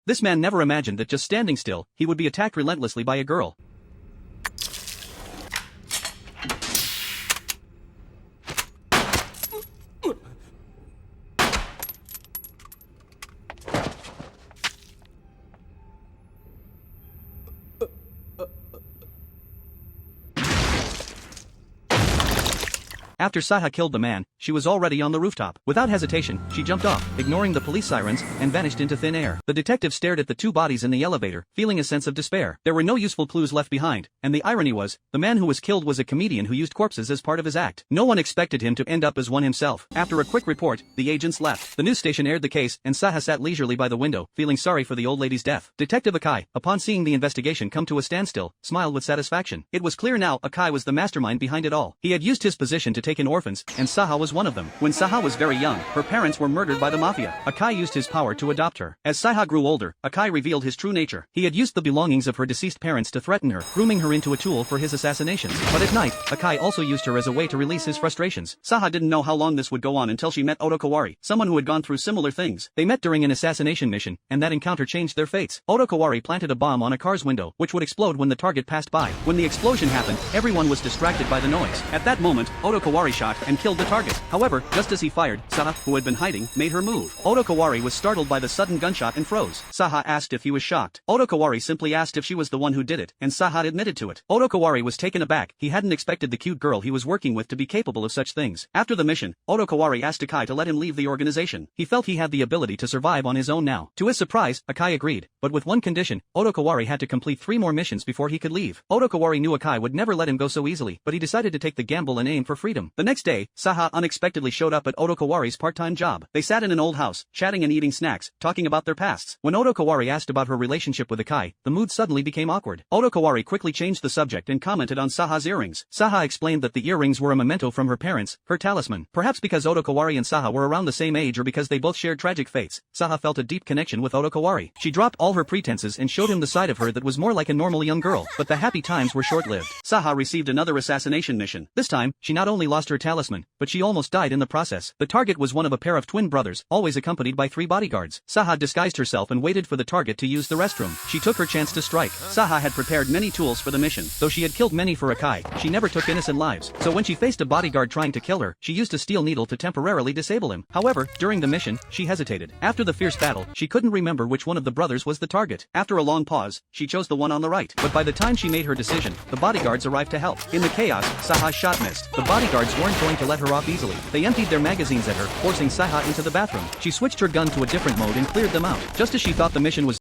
This man never imagined that just standing still, he would be attacked relentlessly by a girl. After Saha killed the man, she was already on the rooftop. Without hesitation, she jumped off, ignoring the police sirens, and vanished into thin air. The detective stared at the two bodies in the elevator, feeling a sense of despair. There were no useful clues left behind, and the irony was, the man who was killed was a comedian who used corpses as part of his act. No one expected him to end up as one himself. After a quick report, the agents left. The news station aired the case, and Saha sat leisurely by the window, feeling sorry for the old lady's death. Detective Akai, upon seeing the investigation come to a standstill, smiled with satisfaction. It was clear now Akai was the mastermind behind it all. He had used his position to take in orphans, and Saha was one of them. When Saha was very young, her parents were murdered by the mafia. Akai used his power to adopt her. As Saha grew older, Akai revealed his true nature. He had used the belongings of her deceased parents to threaten her, grooming her into a tool for his assassinations. But at night, Akai also used her as a way to release his frustrations. Saha didn't know how long this would go on until she met Otokawari, someone who had gone through similar things. They met during an assassination mission, and that encounter changed their fates. Otokawari planted a bomb on a car's window, which would explode when the target passed by. When the explosion happened, everyone was distracted by the noise. At that moment, Otokawari shot and killed the target. However, just as he fired, Saha, who had been hiding, made her move. Otokawari was startled by the sudden gunshot and froze. Saha asked if he was shocked. Otokawari simply asked if she was the one who did it, and Saha admitted to it. Otokawari was taken aback. He hadn't expected the cute girl he was working with to be capable of such things. After the mission, Otokawari asked Akai to let him leave the organization. He felt he had the ability to survive on his own now. To his surprise, Akai agreed, but with one condition: Otokawari had to complete 3 more missions before he could leave. Otokawari knew Akai would never let him go so easily, but he decided to take the gamble and aim for freedom. The next day, Saha unexpectedly showed up at Otokawari's part-time job. They sat in an old house, chatting and eating snacks, talking about their pasts. When Otokawari asked about her relationship with Akai, the mood suddenly became awkward. Otokawari quickly changed the subject and commented on Saha's earrings. Saha explained that the earrings were a memento from her parents, her talisman. Perhaps because Otokawari and Saha were around the same age or because they both shared tragic fates, Saha felt a deep connection with Otokawari. She dropped all her pretenses and showed him the side of her that was more like a normal young girl, but the happy times were short-lived. Saha received another assassination mission. This time, she not only lost her talisman, but she almost died in the process. The target was one of a pair of twin brothers, always accompanied by 3 bodyguards. Saha disguised herself and waited for the target to use the restroom. She took her chance to strike. Saha had prepared many tools for the mission. Though she had killed many for Akai, she never took innocent lives. So when she faced a bodyguard trying to kill her, she used a steel needle to temporarily disable him. However, during the mission, she hesitated. After the fierce battle, she couldn't remember which one of the brothers was the target. After a long pause, she chose the one on the right. But by the time she made her decision, the bodyguards arrived to help. In the chaos, Saha's shot missed. The bodyguards weren't going to let her off easily. They emptied their magazines at her, forcing Saha into the bathroom. She switched her gun to a different mode and cleared them out. Just as she thought the mission was